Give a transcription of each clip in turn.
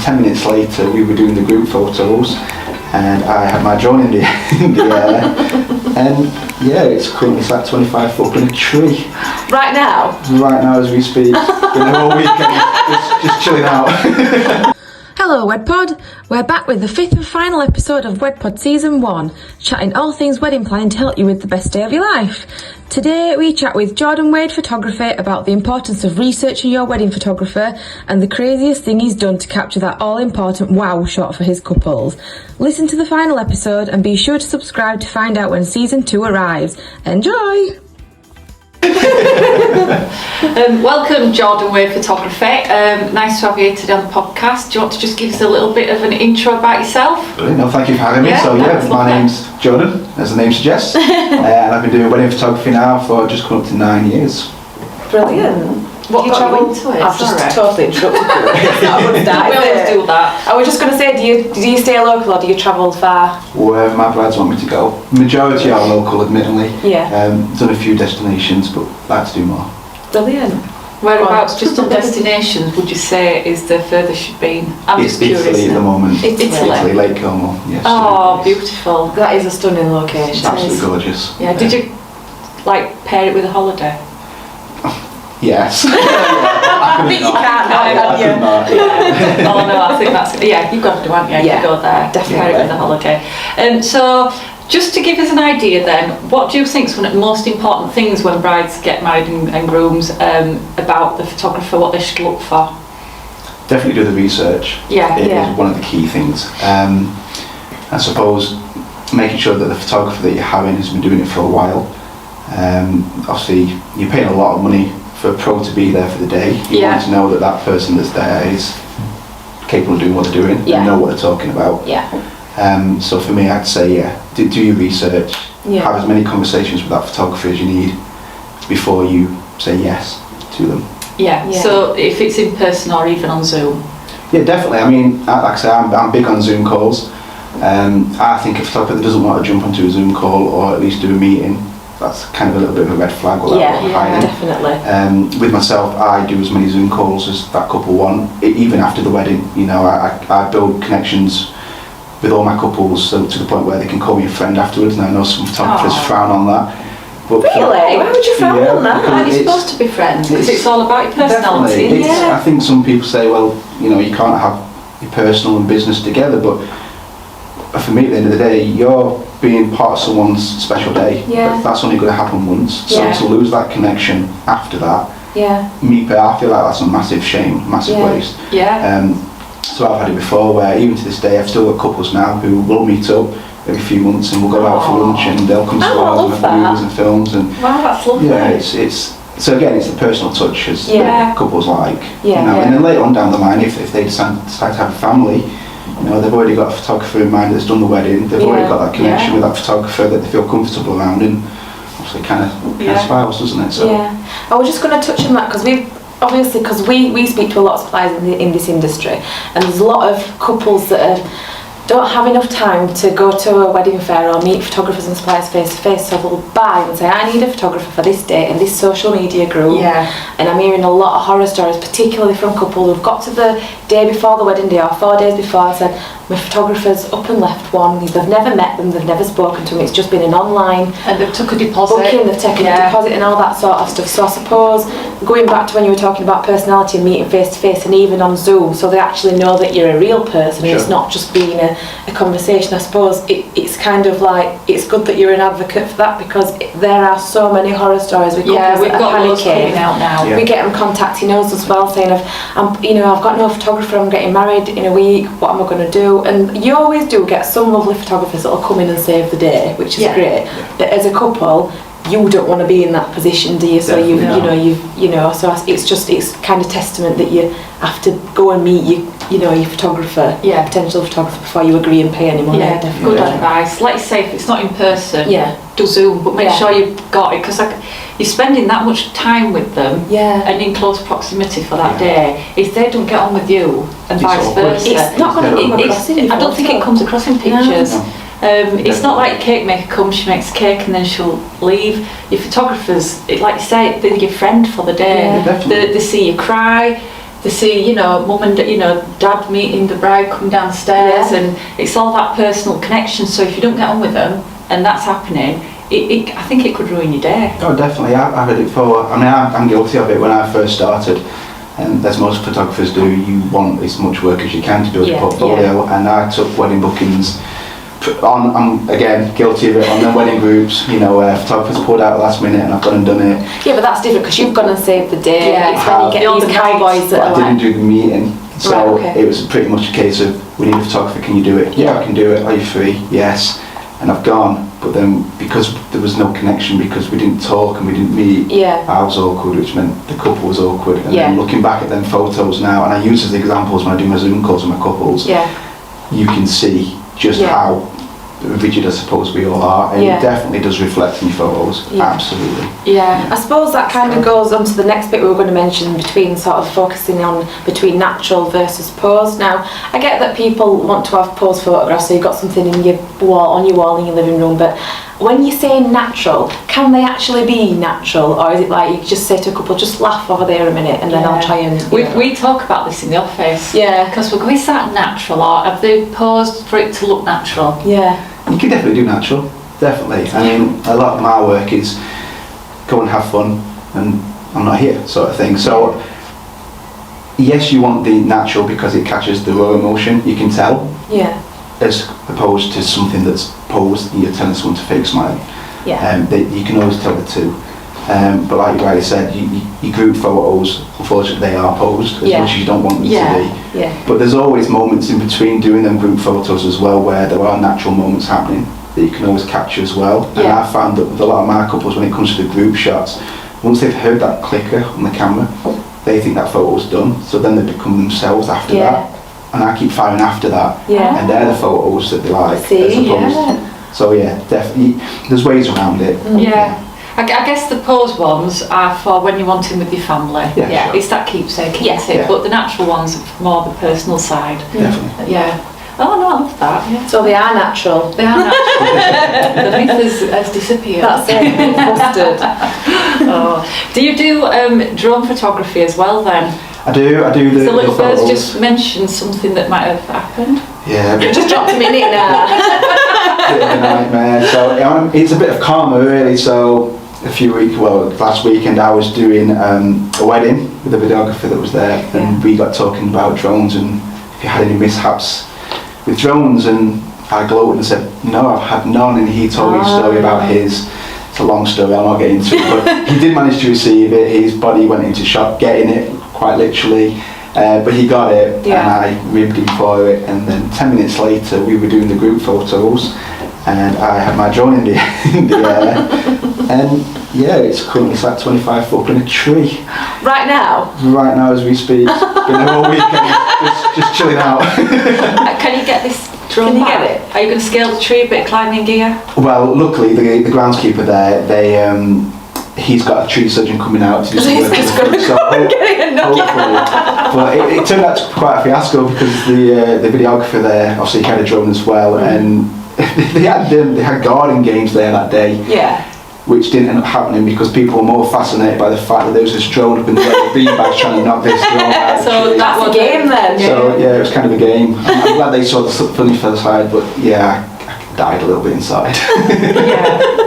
10 minutes later we were doing the group photos, and I had my drone in the air, and yeah, it's currently sat 25 foot up in a tree. Right now? Right now as we speak. Been there all weekend, just chilling out. Hello WEDPOD, we're back with the 5th and final episode of WEDPOD Season 1, chatting all things wedding planning to help you with the best day of your life. Today we chat with Jordan Wade Photography about the importance of researching your wedding photographer and the craziest thing he's done to capture that all-important wow shot for his couples. Listen to the final episode and be sure to subscribe to find out when Season 2 arrives. Enjoy! Welcome, Jordan Wade Photography. Nice to have you today on the podcast. Do you want to just give us a little bit of an intro about yourself? Brilliant. No, thank you for having me. My name's Jordan, as the name suggests, and I've been doing wedding photography now for just coming up to 9 years. Brilliant. What got you into it? I've just totally interrupted you. We always do that. I was just going to say, do you stay local or do you travel far? Wherever my brides want me to go. Majority are local, admittedly. Yeah. Done a few destinations, but like to do more. Brilliant. Whereabouts, just on destinations, would you say is the furthest you've been? It's Italy at the moment. Italy, Lake Como. Yes. Oh, beautiful. That is a stunning location. Absolutely gorgeous. Yeah. Did you pair it with a holiday? Yes. I think you can't. Oh no, I think that's you've got to do, haven't you? Yeah, you go there, definitely. pair it with a holiday. So, just to give us an idea, then, what do you think is one of the most important things when brides get married and grooms about the photographer? What they should look for? Definitely do the research. It is one of the key things. I suppose making sure that the photographer that you're having has been doing it for a while. Obviously, you're paying a lot of money for a pro to be there for the day. You want to know that that person that's there is capable of doing what they're doing and know what they're talking about. So for me, I'd say do your research. Have as many conversations with that photographer as you need before you say yes to them. So if it's in person or even on Zoom? Yeah, definitely. I mean, like I say, I'm big on Zoom calls. I think a photographer that doesn't want to jump onto a Zoom call or at least do a meeting, that's kind of a little bit of a red flag. Definitely. With myself, I do as many Zoom calls as that couple want, even after the wedding. You know, I build connections with all my couples to the point where they can call me a friend afterwards, and I know some photographers frown on that. But really? Why would you frown on that? Aren't you supposed to be friends? Because it's all about your personality. I think some people say, well, you know, you can't have your personal and business together, but for me, at the end of the day, you're being part of someone's special day. That's only going to happen once. So to lose that connection after that, I feel like that's a massive shame, massive waste. So I've had it before where even to this day I've still got couples now who will meet up every few months and we'll go out for lunch and they'll come to ours and have movies and films and that's lovely. So again, it's the personal touch as couples like. And then later on down the line, if they decide to have a family, you know, they've already got a photographer in mind that's done the wedding. They've already got that connection with that photographer that they feel comfortable around, and obviously kind of spirals, doesn't it? So. I was just going to touch on that because we speak to a lot of suppliers in this industry, and there's a lot of couples that don't have enough time to go to a wedding fair or meet photographers and suppliers face to face, so they'll buy and say, I need a photographer for this date in this social media group. And I'm hearing a lot of horror stories, particularly from couples who've got to the day before the wedding day or 4 days before and said, my photographer's up and left one, they've never met them, they've never spoken to them, it's just been an online and they've took a deposit booking, they've taken a deposit and all that sort of stuff. So I suppose going back to when you were talking about personality and meeting face to face and even on Zoom, so they actually know that you're a real person and it's not just being a conversation. I suppose it's kind of like, it's good that you're an advocate for that because there are so many horror stories with couples we've that got are those coming out now. We get them contacting us as well saying I've got no photographer, I'm getting married in a week, what am I going to do? And you always do get some lovely photographers that will come in and save the day, which is great. But as a couple, you don't want to be in that position, do you? So so it's kind of testament that you have to go and meet your photographer, potential photographer, before you agree and pay any money. Good advice. Like you say, if it's not in person, do Zoom, but make sure you've got it, because you're spending that much time with them and in close proximity for that day. If they don't get on with you and vice versa, it's not going to come across. I don't think it comes across in pictures. It's not like a cake maker comes, she makes cake and then she'll leave. Your photographers, like you say, they're your friend for the day. They see you cry, they see, mum and dad meeting the bride come downstairs, and it's all that personal connection. So if you don't get on with them, and that's happening, I think it could ruin your day. Oh, definitely. I've had it before. I mean, I'm guilty of it when I first started. And as most photographers do, you want as much work as you can to build a portfolio. And I took wedding bookings I'm again guilty of it on the wedding groups. Photographers pulled out last minute and I've gone and done it. Yeah, but that's different because you've gone and saved the day. Yeah, it's when you get these cowboys that I didn't do the meeting, so it was pretty much a case of, we need a photographer, can you do it? Yeah, I can do it. Are you free? Yes. And I've gone, but then because there was no connection, because we didn't talk and we didn't meet, I was awkward, which meant the couple was awkward. And then looking back at them photos now, and I use as examples when I do my Zoom calls with my couples, you can see just how rigid I suppose we all are, and it definitely does reflect in your photos. Absolutely. I suppose that kind of goes on to the next bit we were going to mention, between sort of focusing on between natural versus posed. Now I get that people want to have posed photographs, so you've got something in your wall, on your wall in your living room, but when you say natural, can they actually be natural, or is it like you just say to a couple, just laugh over there a minute and then I'll try and... We talk about this in the office, because we're going, is that natural, or have they posed for it to look natural? You can definitely do natural, definitely. I mean, a lot of my work is go and have fun and I'm not here sort of thing. So yes, you want the natural because it catches the raw emotion, you can tell, as opposed to something that's posed and you're telling someone to fake a smile. You can always tell the two. But like you rightly said, you group photos, unfortunately they are posed as much as you don't want them to be. But there's always moments in between doing them group photos as well, where there are natural moments happening that you can always capture as well. And I found that with a lot of my couples, when it comes to the group shots, once they've heard that clicker on the camera, they think that photo's done, so then they become themselves after that. And I keep firing after that, and they're the photos that they like, as opposed. So definitely, there's ways around it. I guess the posed ones are for when you're wanting with your family. Sure. It's that keepsake, isn't it? But the natural ones are more the personal side. Definitely. Oh no, I love that. So they are natural. They are natural. The myth has disappeared. That's it. Busted. Do you do drone photography as well then? I do. The little birds just mentioned something that might have happened. Yeah. Just dropped a minute now. Bit of a nightmare. So it's a bit of karma really. So last weekend I was doing a wedding with a videographer that was there, and we got talking about drones and if you had any mishaps with drones, and I gloated and said, no, I've had none, and he told me a story about his. It's a long story, I'll not get into it, but he did manage to receive it. His body went into shock getting it, quite literally, but he got it, and I ribbed him for it, and then 10 minutes later we were doing the group photos, and I had my drone in the air, and it's currently sat 25 foot up in a tree. Right now? Right now as we speak. Been there all weekend, just chilling out. Can you get this drone back? Get it? Are you going to scale the tree, a bit of climbing gear? Well, luckily the groundskeeper there, he's got a tree surgeon coming out to do some work with him, so hopefully. But it turned out to be quite a fiasco because the videographer there, obviously he had a drone as well, and they had garden games there that day. Which didn't end up happening because people were more fascinated by the fact that there was this drone up in the beanbags trying to knock this drone out. So that's a game then. So it was kind of a game. I'm glad they saw the funny side, but I died a little bit inside.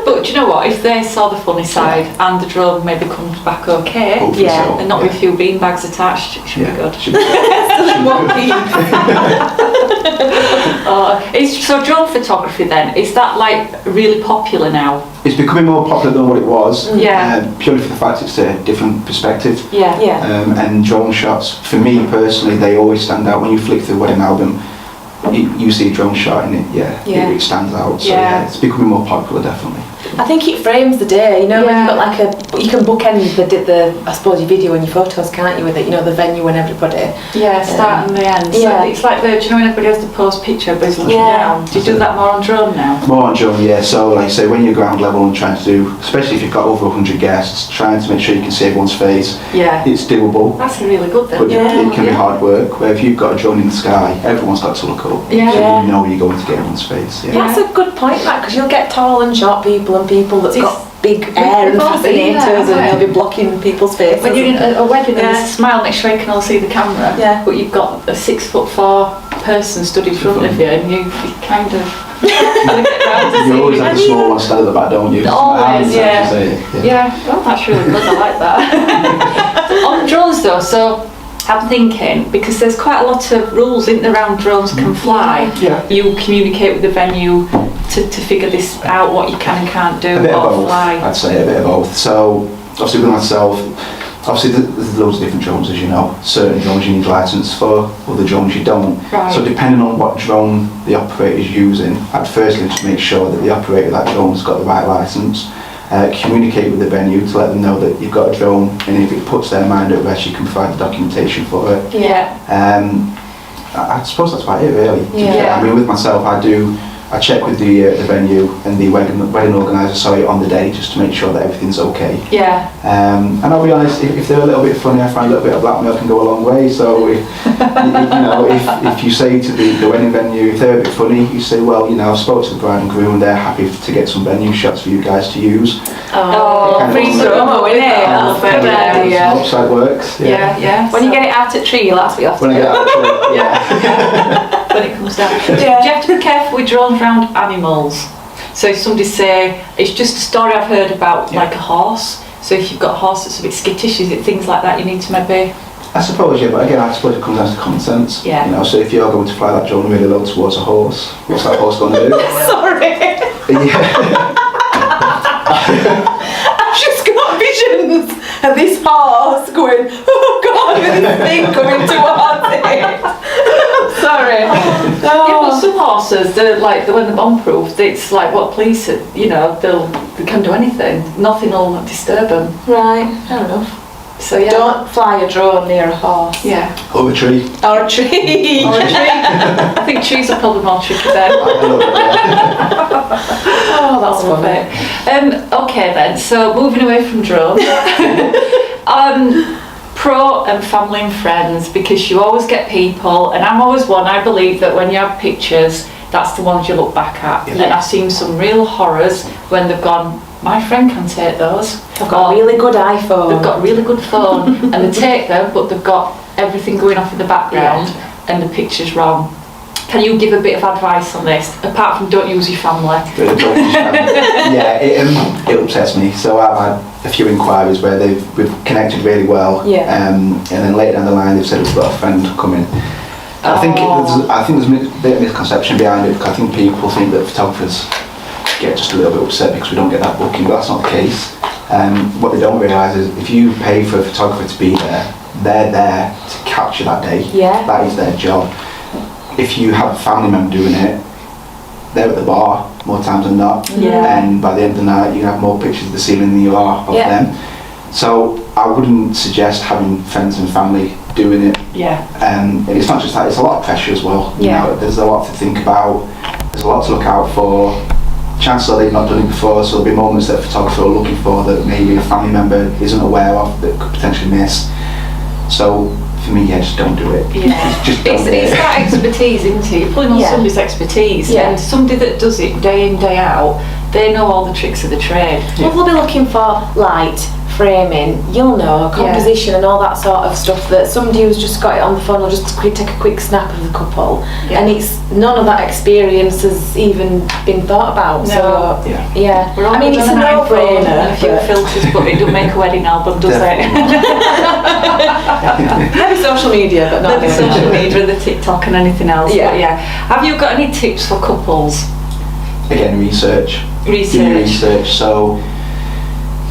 But do you know what? If they saw the funny side and the drone maybe comes back okay, so. and not with a few beanbags attached, it should be good. Should be good. So drone photography then, is that like really popular now? It's becoming more popular than what it was, purely for the fact it's a different perspective. And drone shots, for me personally, they always stand out. When you flick through a wedding album, you see a drone shot in it, it stands out. So it's becoming more popular, definitely. I think it frames the day, when you've got you can bookend the I suppose your video and your photos, can't you, with it, the venue and everybody. Start and the end. So it's like when everybody has to post picture, everybody's looking down. Do you do that more on drone now? More on drone, so like I say, when you're ground level and trying to do, especially if you've got over 100 guests, trying to make sure you can see everyone's face, it's doable. That's really good then. But it can be hard work, where if you've got a drone in the sky, everyone's got to look up. So you know you're going to get everyone's face. That's a good point, because you'll get tall and short people and people that's got big air and fascinators, and they'll be blocking people's faces. When you're in a wedding and there's a smile, make sure you can all see the camera, but you've got a 6'4" person stood in front of you, and you kind of you always have the small one stand at the back, don't you? Always, yeah. Well, that's really good. I like that. On drones though, so I'm thinking, because there's quite a lot of rules in and around drones can fly. You communicate with the venue to figure this out, what you can and can't do, a bit or of both, fly. I'd say a bit of both. So obviously with myself, obviously there's loads of different drones, as you know. Certain drones you need license for, other drones you don't. Right. So depending on what drone the operator is using, I'd firstly just make sure that the operator of that drone's got the right license. Communicate with the venue to let them know that you've got a drone, and if it puts their mind at rest, you can provide the documentation for it. I suppose that's about it, really. I mean, with myself, I check with the venue and the wedding organiser, on the day, just to make sure that everything's okay. And I'll be honest, if they're a little bit funny, I find a little bit of blackmail can go a long way. So if you say to the wedding venue, if they're a bit funny, you say, well, I've spoke to the bride and groom and they're happy to get some venue shots for you guys to use. Free promo, isn't it? That's a good idea. Upside works. When you get it out at tree, that's what you have to do. When I get out at tree, when it comes down. Do you have to be careful with drones around animals? So if somebody say, it's just a story I've heard about, like a horse. So if you've got a horse that's a bit skittish, is it things like that you need to maybe? I suppose, but again, I suppose it comes down to common sense. So if you're going to fly that drone really low towards a horse, what's that horse going to do? Sorry. I've just got visions of this horse going, oh God, with this thing coming towards it. Sorry. But some horses, they're like, when they're bomb-proof, it's like what police, they can do anything. Nothing will disturb them. Right, fair enough. So don't fly a drone near a horse. Or a tree. Or a tree. I think trees are probably more tricky then. Oh, that's funny. Okay then, so moving away from drones. Pro and family and friends, because you always get people, and I'm always one, I believe that when you have pictures, that's the ones you look back at. And I've seen some real horrors when they've gone, my friend can take those. They've got a really good iPhone. They've got a really good phone, and they take them, but they've got everything going off in the background, and the picture's wrong. Can you give a bit of advice on this, apart from don't use your family? It upsets me. So I've had a few inquiries where we've connected really well, and then later down the line they've said we've got a friend coming. I think there's a bit of misconception behind it, because I think people think that photographers get just a little bit upset because we don't get that booking, but that's not the case. What they don't realise is if you pay for a photographer to be there, they're there to capture that day. That is their job. If you have a family member doing it, they're at the bar more times than not, and by the end of the night you have more pictures of the ceiling than you are of them. So I wouldn't suggest having friends and family doing it. And it's not just that, it's a lot of pressure as well. There's a lot to think about, there's a lot to look out for. Chances are they've not done it before, so there'll be moments that a photographer are looking for that maybe a family member isn't aware of, that could potentially miss. So for me, just don't do it. Just don't do it. It's that expertise, isn't it? You're pulling on somebody's expertise, and somebody that does it day in, day out, they know all the tricks of the trade. Well, they'll be looking for light, framing, composition and all that sort of stuff, that somebody who's just got it on the phone will just take a quick snap of the couple, and it's none of that experience has even been thought about. So I mean, it's a no-brainer. And a few filters, but it doesn't make a wedding album, does it? Maybe social media, but not social media, the TikTok and anything else. Have you got any tips for couples? Again, research. So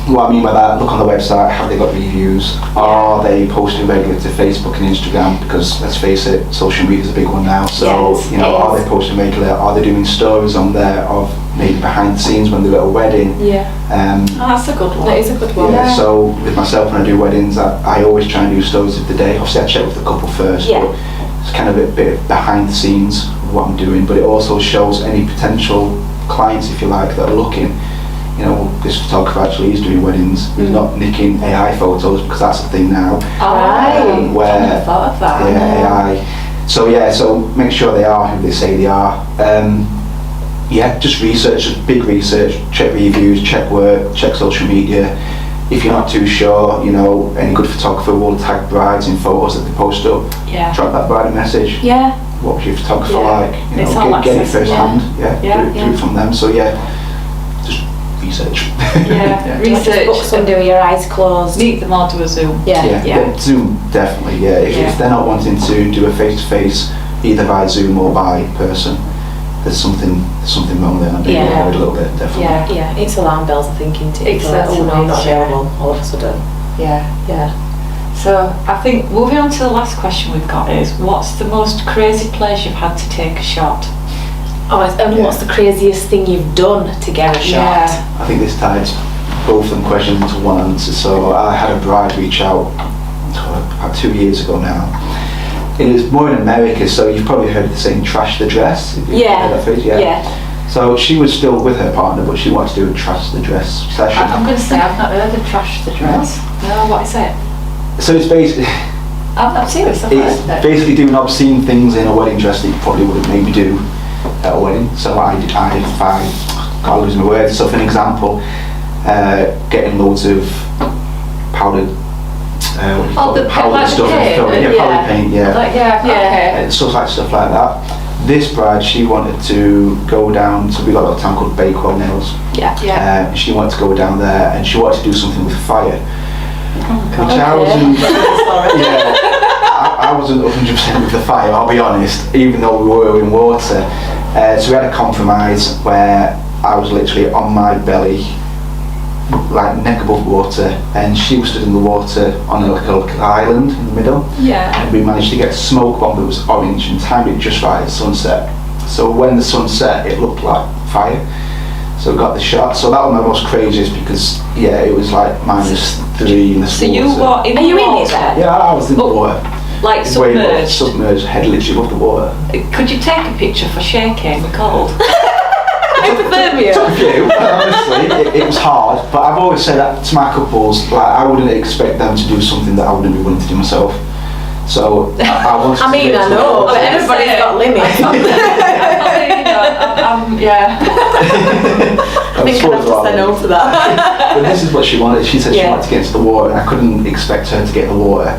what I mean by that, look on the website, have they got reviews? Are they posting regularly to Facebook and Instagram? Because let's face it, social media is a big one now. So are they posting regularly? Are they doing stories on there of maybe behind the scenes when they're at a wedding? That's a good one. That is a good one. So with myself, when I do weddings, I always try and do stories of the day. Obviously I check with the couple first, but it's kind of a bit of behind the scenes of what I'm doing, but it also shows any potential clients, if you like, that are looking. This photographer actually is doing weddings. He's not nicking AI photos, because that's the thing now. Where I never thought of that. AI. So make sure they are who they say they are. just research, big research, check reviews, check work, check social media. If you're not too sure, any good photographer will tag brides in photos that they post up. Drop that bride a message. What was your photographer like? Get it first hand. Do it from them. So just research. Research. Book somebody with your eyes closed. Meet them or do a Zoom. Zoom, definitely. If they're not wanting to do a face-to-face, either by Zoom or by person, there's something wrong there. I'm being worried a little bit, definitely. It's alarm bells, I think, isn't it? It's like, oh no, I'm not available all of a sudden. So I think moving on to the last question we've got is, what's the most crazy place you've had to take a shot? What's the craziest thing you've done to get a shot? I think this ties both of them questions into one answer. So I had a bride reach out about 2 years ago now. It was more in America, so you've probably heard the saying "trash the dress." Heard that phrase? So she was still with her partner, but she wanted to do a trash the dress session. I'm going to say I've not heard of trash the dress. No, what is it? So it's basically. I'm serious. It's basically doing obscene things in a wedding dress that you probably wouldn't maybe do at a wedding. So I did 5. Can't lose my words. So for an example, getting loads of powdered. The powder stuff, powder paint, stuff like that. This bride, she wanted to go down. So we got a town called Bakewell Nails. She wanted to go down there, and she wanted to do something with fire. Which I wasn't. I wasn't 100% with the fire. I'll be honest. Even though we were in water, so we had a compromise where I was literally on my belly, like neck above water, and she was stood in the water on a little island in the middle. And we managed to get a smoke bomb that was orange and timed it just right at sunset. So when the sun set, it looked like fire. So we got the shot. So that was my most craziest because it was like -3 in the water. So you were in the water? Are you in it there? Yeah, I was in the water. Like submerged? Submerged, head literally above the water. Could you take a picture for shaking the cold? Hypothermia. Took a few, honestly, it was hard, but I've always said that to my couples, like I wouldn't expect them to do something that I wouldn't be willing to do myself. So I wanted to I know, but everybody's got limits. I think I'd have to say no to that. But this is what she wanted. She said she wanted to get into the water, and I couldn't expect her to get in the water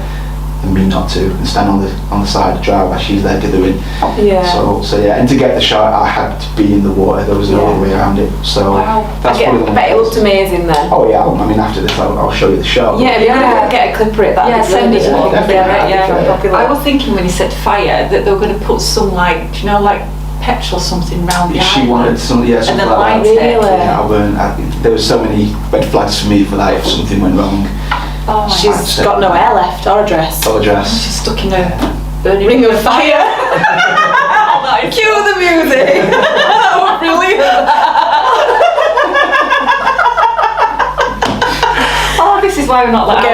and me not to, and stand on the side dry while she's there doing. So and to get the shot, I had to be in the water. There was no other way around it. So that's probably. I bet it looked amazing then. Oh yeah, I mean after this I'll show you the shot. If you're gonna get a clip of it, that'd be send it to me. Definitely. I was thinking when you said fire that they were going to put some like petrol something round the She island. wanted something like light that. it. There were so many red flags for me for that if something went wrong. She's got no hair left or a dress. She's stuck in a burning ring of fire. Cue the music. Oh, brilliant. This is why we're not that often.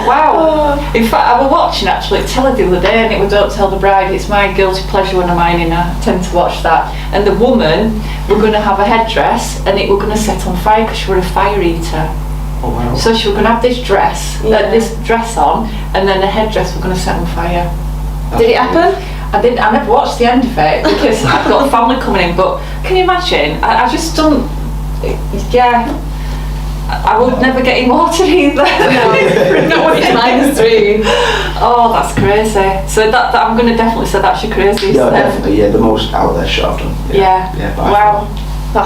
Wow. In fact, I was watching actually telly the other day, and it was Don't Tell the Bride. It's my guilty pleasure when I'm ironing. I tend to watch that. And the woman were going to have a headdress, and it were going to set on fire because she was a fire eater. Oh wow. So she was going to have this dress on, and then the headdress were going to set on fire. Did it happen? I never watched the end of it because I've got family coming in. But can you imagine? I just don't. I would never get in water either. No, it's -3. Oh, that's crazy. So that I'm going to definitely say that's your craziest. Yeah, definitely. Yeah, the most out there shot I've done. Yeah. Wow. I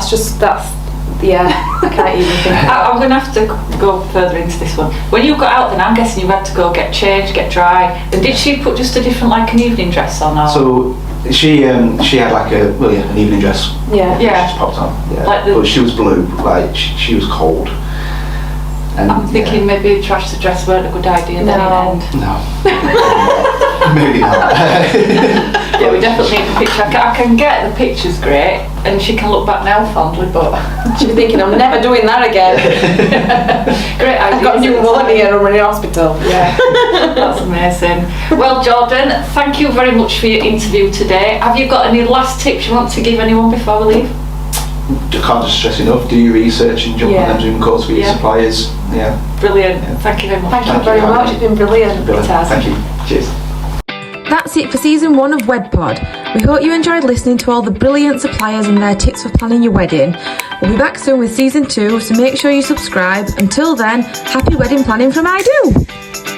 can't even think. I'm going to have to go further into this one. When you got out, then I'm guessing you had to go get changed, get dry. And did she put just a different, like an evening dress on? Or? So she had like an evening dress. Yeah. She just popped on. Yeah. But she was blue. Like she was cold. And I'm thinking maybe trash the dress weren't a good idea then in the end. No. Maybe not. We definitely need the picture. I can get the pictures great, and she can look back now fondly, but she'll be thinking, I'm never doing that again. Great idea. I've got a new one here, I'm in hospital. Yeah, that's amazing. Well, Jordan, thank you very much for your interview today. Have you got any last tips you want to give anyone before we leave? Can't just stress enough, do your research and jump on them Zoom calls with your suppliers. Brilliant. Thank you very much. Thank you very much, it's been brilliant. Thank you. Cheers. That's it for season 1 of WEDPOD. We hope you enjoyed listening to all the brilliant suppliers and their tips for planning your wedding. We'll be back soon with season 2, so make sure you subscribe. Until then, happy wedding planning from I Do!